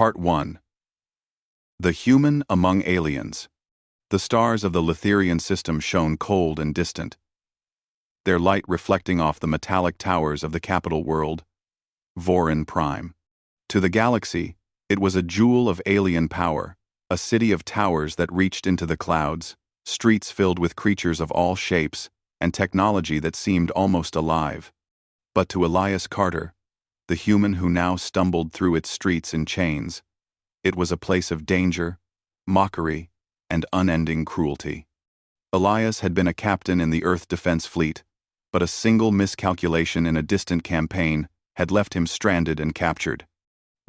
Part 1. The Human Among Aliens. The stars of the Litherian system shone cold and distant, their light reflecting off the metallic towers of the capital world, Vorin Prime. To the galaxy, it was a jewel of alien power, a city of towers that reached into the clouds, streets filled with creatures of all shapes, and technology that seemed almost alive. But to Elias Carter, the human who now stumbled through its streets in chains, it was a place of danger, mockery, and unending cruelty. Elias had been a captain in the Earth Defense Fleet, but a single miscalculation in a distant campaign had left him stranded and captured.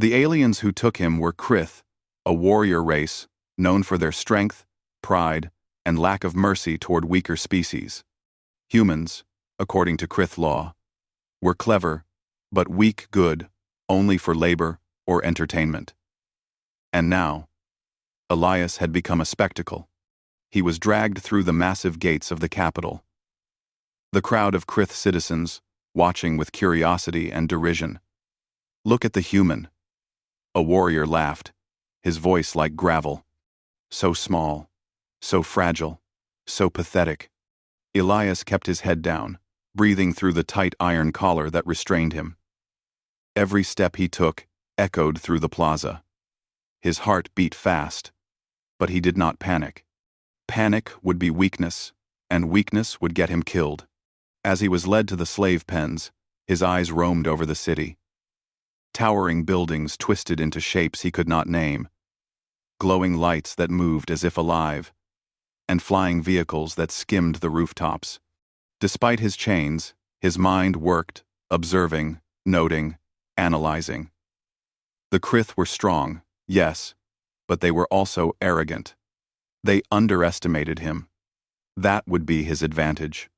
The aliens who took him were Krith, a warrior race known for their strength, pride, and lack of mercy toward weaker species. Humans, according to Krith law, were clever, but weak good only for labor or entertainment. And now, Elias had become a spectacle. He was dragged through the massive gates of the capital. The crowd of Krith citizens, watching with curiosity and derision. "Look at the human." A warrior laughed, his voice like gravel. So small, so fragile, so pathetic. Elias kept his head down, breathing through the tight iron collar that restrained him. Every step he took echoed through the plaza. His heart beat fast, but he did not panic. Panic would be weakness, and weakness would get him killed. As he was led to the slave pens, his eyes roamed over the city. Towering buildings twisted into shapes he could not name, glowing lights that moved as if alive, and flying vehicles that skimmed the rooftops. Despite his chains, his mind worked, observing, noting, analyzing. The Krith were strong, yes, but they were also arrogant. They underestimated him. That would be his advantage.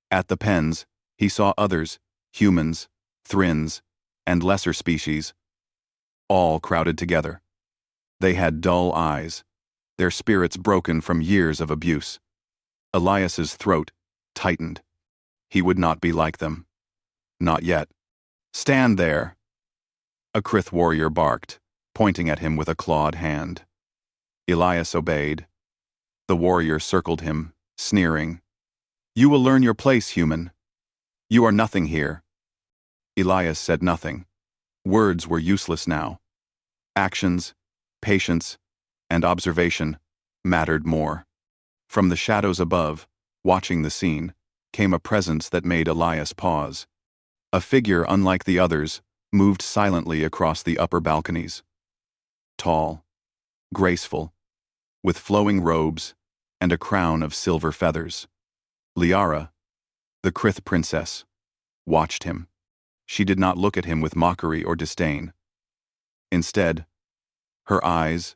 At the pens, he saw others, humans, Thrins, and lesser species, all crowded together. They had dull eyes, their spirits broken from years of abuse. Elias's throat tightened. He would not be like them. Not yet. "Stand there!" A Krith warrior barked, pointing at him with a clawed hand. Elias obeyed. The warrior circled him, sneering. "You will learn your place, human. You are nothing here." Elias said nothing. Words were useless now. Actions, patience, and observation mattered more. From the shadows above, watching the scene, came a presence that made Elias pause. A figure unlike the others moved silently across the upper balconies. Tall, graceful, with flowing robes and a crown of silver feathers. Liara, the Krith princess, watched him. She did not look at him with mockery or disdain. Instead, her eyes,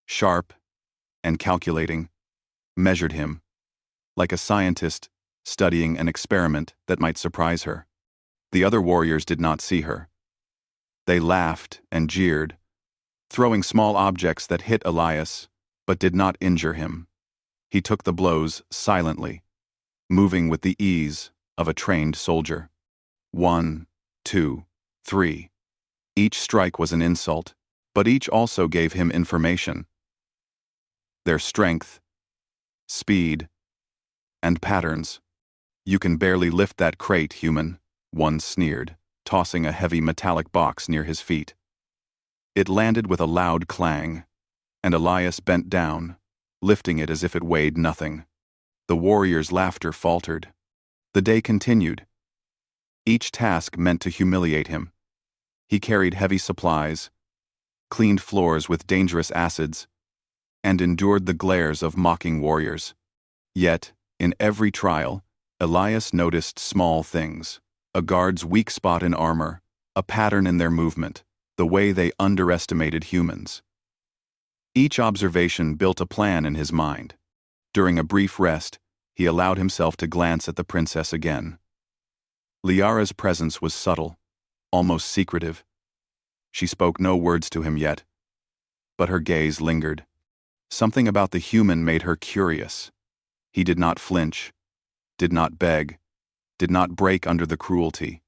sharp and calculating, measured him, like a scientist studying an experiment that might surprise her. The other warriors did not see her. They laughed and jeered, throwing small objects that hit Elias but did not injure him. He took the blows silently, moving with the ease of a trained soldier. 1, 2, 3. Each strike was an insult, but each also gave him information. Their strength, speed, and patterns. "You can barely lift that crate, human," one sneered, tossing a heavy metallic box near his feet. It landed with a loud clang, and Elias bent down, lifting it as if it weighed nothing. The warrior's laughter faltered. The day continued. Each task meant to humiliate him. He carried heavy supplies, cleaned floors with dangerous acids, and endured the glares of mocking warriors. Yet, in every trial, Elias noticed small things: a guard's weak spot in armor, a pattern in their movement, the way they underestimated humans. Each observation built a plan in his mind. During a brief rest, he allowed himself to glance at the princess again. Liara's presence was subtle, almost secretive. She spoke no words to him yet, but her gaze lingered. Something about the human made her curious. He did not flinch, did not beg, did not break under the cruelty.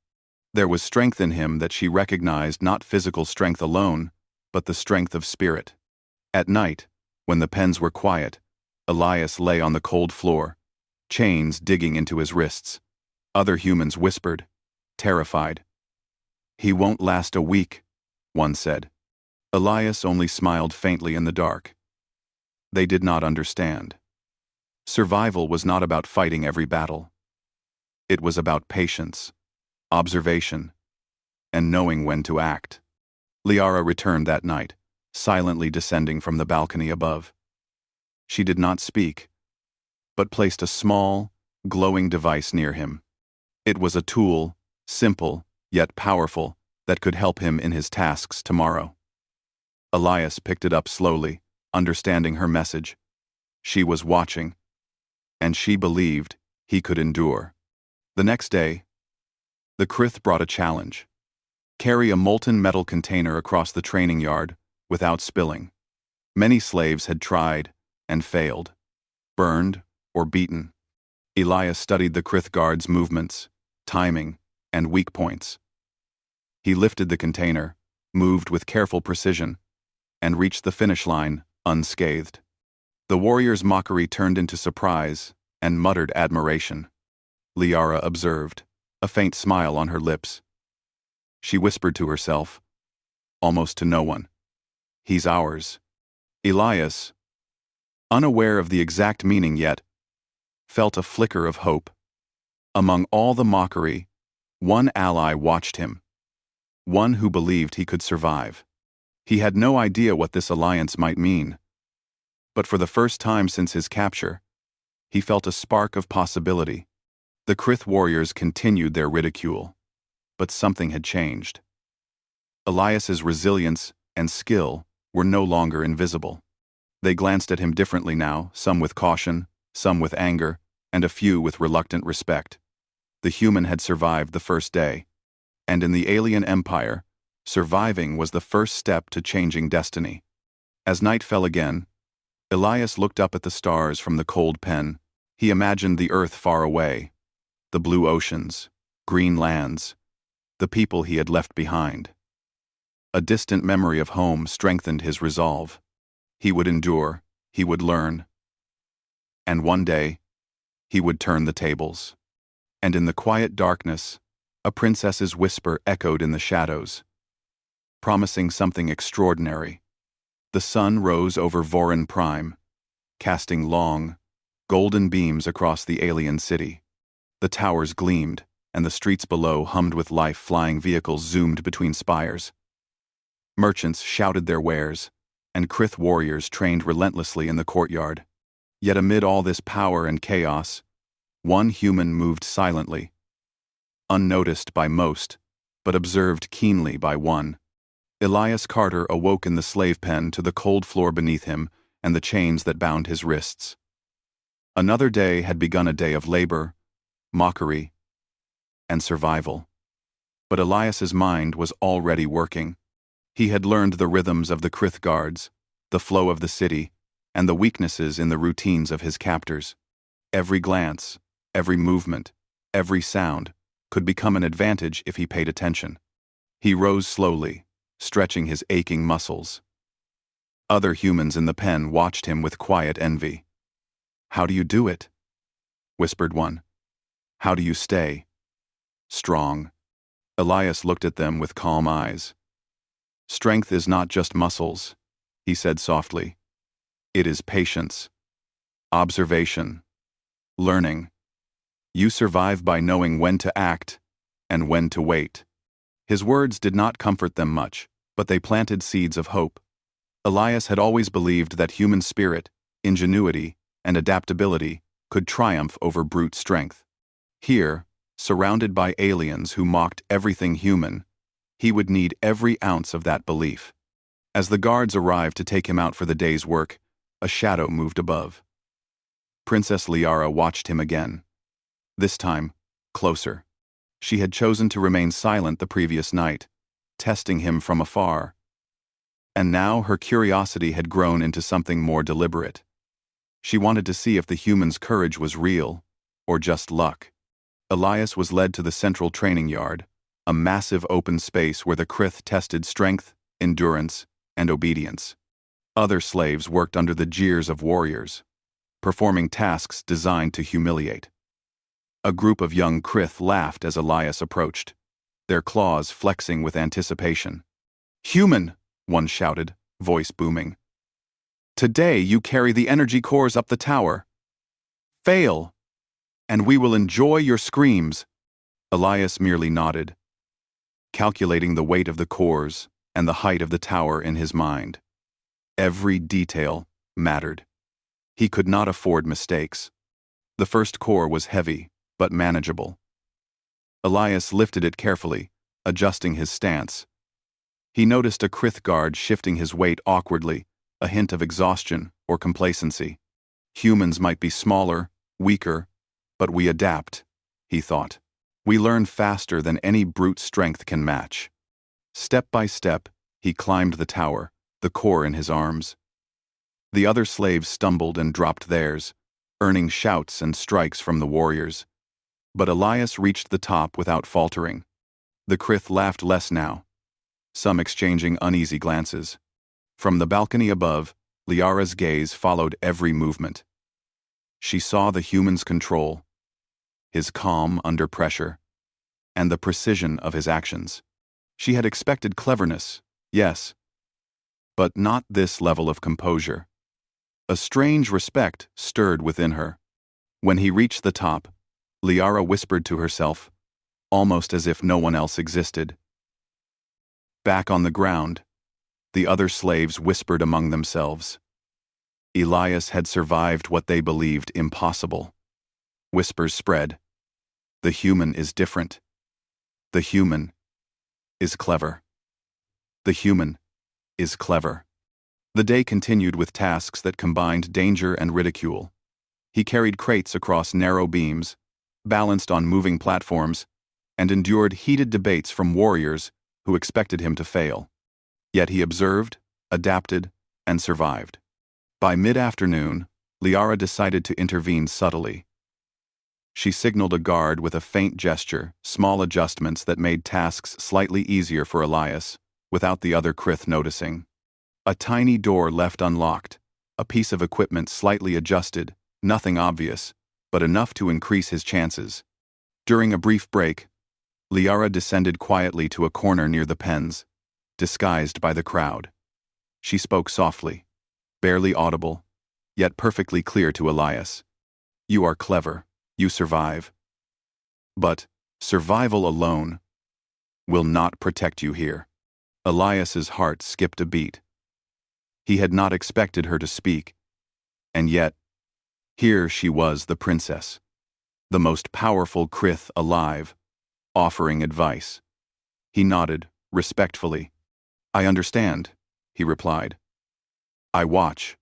There was strength in him that she recognized, not physical strength alone, but the strength of spirit. At night, when the pens were quiet, Elias lay on the cold floor, chains digging into his wrists. Other humans whispered, terrified. "He won't last a week," one said. Elias only smiled faintly in the dark. They did not understand. Survival was not about fighting every battle. It was about patience, observation, and knowing when to act. Liara returned that night, silently descending from the balcony above. She did not speak, but placed a small, glowing device near him. It was a tool, simple, yet powerful, that could help him in his tasks tomorrow. Elias picked it up slowly, understanding her message. She was watching, and she believed he could endure. The next day, the Krith brought a challenge. Carry a molten metal container across the training yard without spilling. Many slaves had tried and failed, burned or beaten. Elias studied the Krith guard's movements, timing, and weak points. He lifted the container, moved with careful precision, and reached the finish line unscathed. The warrior's mockery turned into surprise and muttered admiration. Liara observed, a faint smile on her lips. She whispered to herself, almost to no one, "He's ours." Elias, unaware of the exact meaning yet, felt a flicker of hope. Among all the mockery, one ally watched him, one who believed he could survive. He had no idea what this alliance might mean, but for the first time since his capture, he felt a spark of possibility. The Krith warriors continued their ridicule, but something had changed. Elias's resilience and skill were no longer invisible. They glanced at him differently now, some with caution, some with anger, and a few with reluctant respect. The human had survived the first day, and in the alien empire, surviving was the first step to changing destiny. As night fell again, Elias looked up at the stars from the cold pen. He imagined the earth far away, the blue oceans, green lands, the people he had left behind. A distant memory of home strengthened his resolve. He would endure, he would learn, and one day, he would turn the tables. And in the quiet darkness, a princess's whisper echoed in the shadows, promising something extraordinary. The sun rose over Vorin Prime, casting long, golden beams across the alien city. The towers gleamed, and the streets below hummed with life. Flying vehicles zoomed between spires. Merchants shouted their wares, and Krith warriors trained relentlessly in the courtyard. Yet amid all this power and chaos, one human moved silently, unnoticed by most, but observed keenly by one. Elias Carter awoke in the slave pen to the cold floor beneath him and the chains that bound his wrists. Another day had begun, a day of labor, mockery, and survival. But Elias's mind was already working. He had learned the rhythms of the Krith guards, the flow of the city, and the weaknesses in the routines of his captors. Every glance, every movement, every sound could become an advantage if he paid attention. He rose slowly, stretching his aching muscles. Other humans in the pen watched him with quiet envy. "How do you do it?" whispered one. "How do you stay strong?" Elias looked at them with calm eyes. "Strength is not just muscles," he said softly. "It is patience, observation, learning. You survive by knowing when to act and when to wait." His words did not comfort them much, but they planted seeds of hope. Elias had always believed that human spirit, ingenuity, and adaptability could triumph over brute strength. Here, surrounded by aliens who mocked everything human, he would need every ounce of that belief. As the guards arrived to take him out for the day's work, a shadow moved above. Princess Liara watched him again. This time, closer. She had chosen to remain silent the previous night, testing him from afar. And now her curiosity had grown into something more deliberate. She wanted to see if the human's courage was real, or just luck. Elias was led to the central training yard, a massive open space where the Krith tested strength, endurance, and obedience. Other slaves worked under the jeers of warriors, performing tasks designed to humiliate. A group of young Krith laughed as Elias approached, their claws flexing with anticipation. "Human!" one shouted, voice booming. "Today you carry the energy cores up the tower. Fail, and we will enjoy your screams." Elias merely nodded, calculating the weight of the cores and the height of the tower in his mind. Every detail mattered. He could not afford mistakes. The first core was heavy, but manageable. Elias lifted it carefully, adjusting his stance. He noticed a Krith guard shifting his weight awkwardly, a hint of exhaustion or complacency. Humans might be smaller, weaker, but we adapt, he thought. We learn faster than any brute strength can match. Step by step, he climbed the tower, the core in his arms. The other slaves stumbled and dropped theirs, earning shouts and strikes from the warriors. But Elias reached the top without faltering. The Krith laughed less now, some exchanging uneasy glances. From the balcony above, Liara's gaze followed every movement. She saw the human's control, his calm under pressure, and the precision of his actions. She had expected cleverness, yes, but not this level of composure. A strange respect stirred within her. When he reached the top, Liara whispered to herself, almost as if no one else existed. Back on the ground, the other slaves whispered among themselves. Elias had survived what they believed impossible. Whispers spread. The human is different. The human is clever. The human is clever. The day continued with tasks that combined danger and ridicule. He carried crates across narrow beams, balanced on moving platforms, and endured heated debates from warriors who expected him to fail. Yet he observed, adapted, and survived. By mid-afternoon, Liara decided to intervene subtly. She signaled a guard with a faint gesture, small adjustments that made tasks slightly easier for Elias, without the other Krith noticing. A tiny door left unlocked, a piece of equipment slightly adjusted, nothing obvious, but enough to increase his chances. During a brief break, Liara descended quietly to a corner near the pens, disguised by the crowd. She spoke softly, barely audible, yet perfectly clear to Elias. "You are clever. You survive. But survival alone will not protect you here." Elias's heart skipped a beat. He had not expected her to speak, and yet, here she was, the princess, the most powerful Krith alive, offering advice. He nodded, respectfully. "I understand," he replied. "I watch.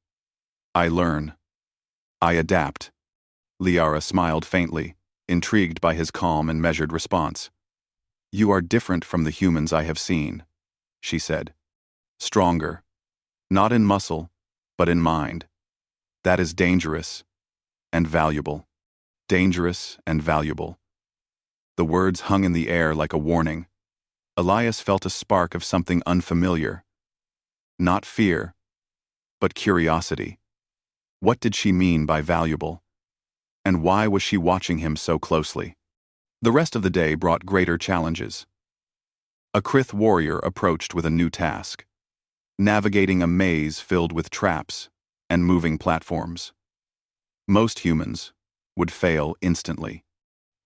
I learn. I adapt." Liara smiled faintly, intrigued by his calm and measured response. "You are different from the humans I have seen," she said. "Stronger. Not in muscle, but in mind. That is dangerous and valuable. Dangerous and valuable." The words hung in the air like a warning. Elias felt a spark of something unfamiliar. Not fear, but curiosity. What did she mean by valuable? And why was she watching him so closely? The rest of the day brought greater challenges. A Krith warrior approached with a new task, navigating a maze filled with traps and moving platforms. Most humans would fail instantly,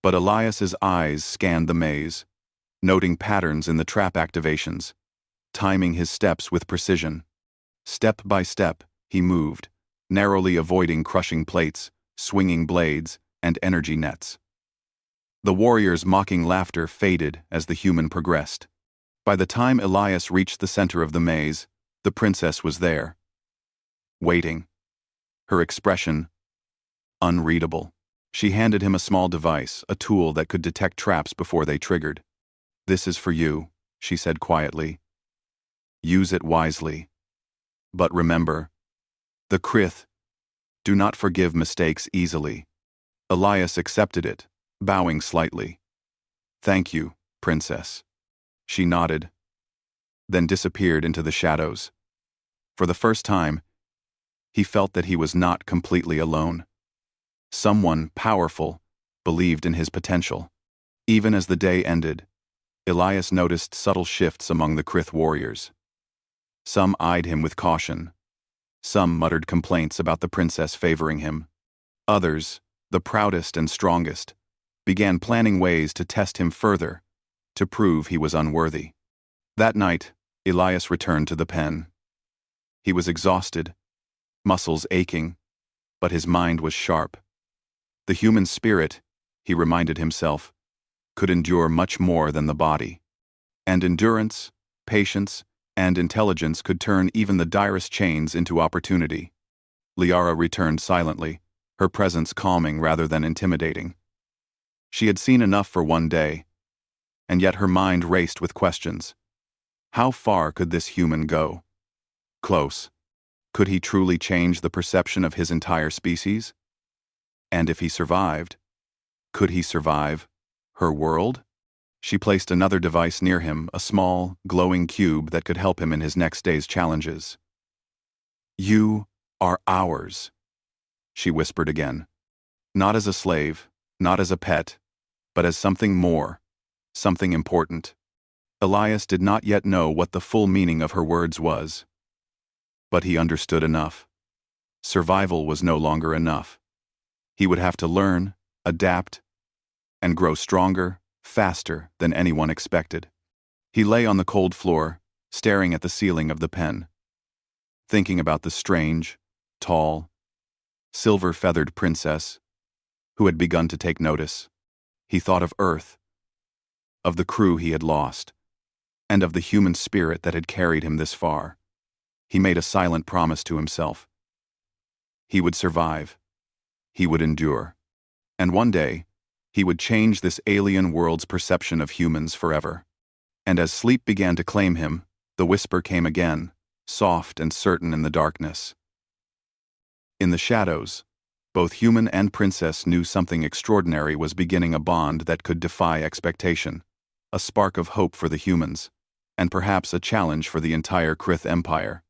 but Elias's eyes scanned the maze, noting patterns in the trap activations, timing his steps with precision. Step by step, he moved, narrowly avoiding crushing plates, swinging blades, and energy nets. The warrior's mocking laughter faded as the human progressed. By the time Elias reached the center of the maze, the princess was there, waiting. Her expression unreadable. She handed him a small device, a tool that could detect traps before they triggered. "This is for you," she said quietly. "Use it wisely. But remember, the Krith do not forgive mistakes easily." Elias accepted it, bowing slightly. "Thank you, princess." She nodded, then disappeared into the shadows. For the first time, he felt that he was not completely alone. Someone powerful believed in his potential. Even as the day ended, Elias noticed subtle shifts among the Krith warriors. Some eyed him with caution. Some muttered complaints about the princess favoring him. Others, the proudest and strongest, began planning ways to test him further, to prove he was unworthy. That night, Elias returned to the pen. He was exhausted, muscles aching, but his mind was sharp. The human spirit, he reminded himself, could endure much more than the body. And endurance, patience, and intelligence could turn even the direst chains into opportunity. Liara returned silently, her presence calming rather than intimidating. She had seen enough for one day, and yet her mind raced with questions. How far could this human go? Close. Could he truly change the perception of his entire species? And if he survived, could he survive her world? She placed another device near him, a small, glowing cube that could help him in his next day's challenges. "You are ours," she whispered again. Not as a slave, not as a pet, but as something more, something important. Elias did not yet know what the full meaning of her words was. But he understood enough. Survival was no longer enough. He would have to learn, adapt, and grow stronger, faster than anyone expected. He lay on the cold floor, staring at the ceiling of the pen, thinking about the strange, tall, silver-feathered princess who had begun to take notice. He thought of Earth, of the crew he had lost, and of the human spirit that had carried him this far. He made a silent promise to himself. He would survive. He would endure. And one day, he would change this alien world's perception of humans forever. And as sleep began to claim him, the whisper came again, soft and certain in the darkness. In the shadows, both human and princess knew something extraordinary was beginning, a bond that could defy expectation, a spark of hope for the humans, and perhaps a challenge for the entire Krith Empire.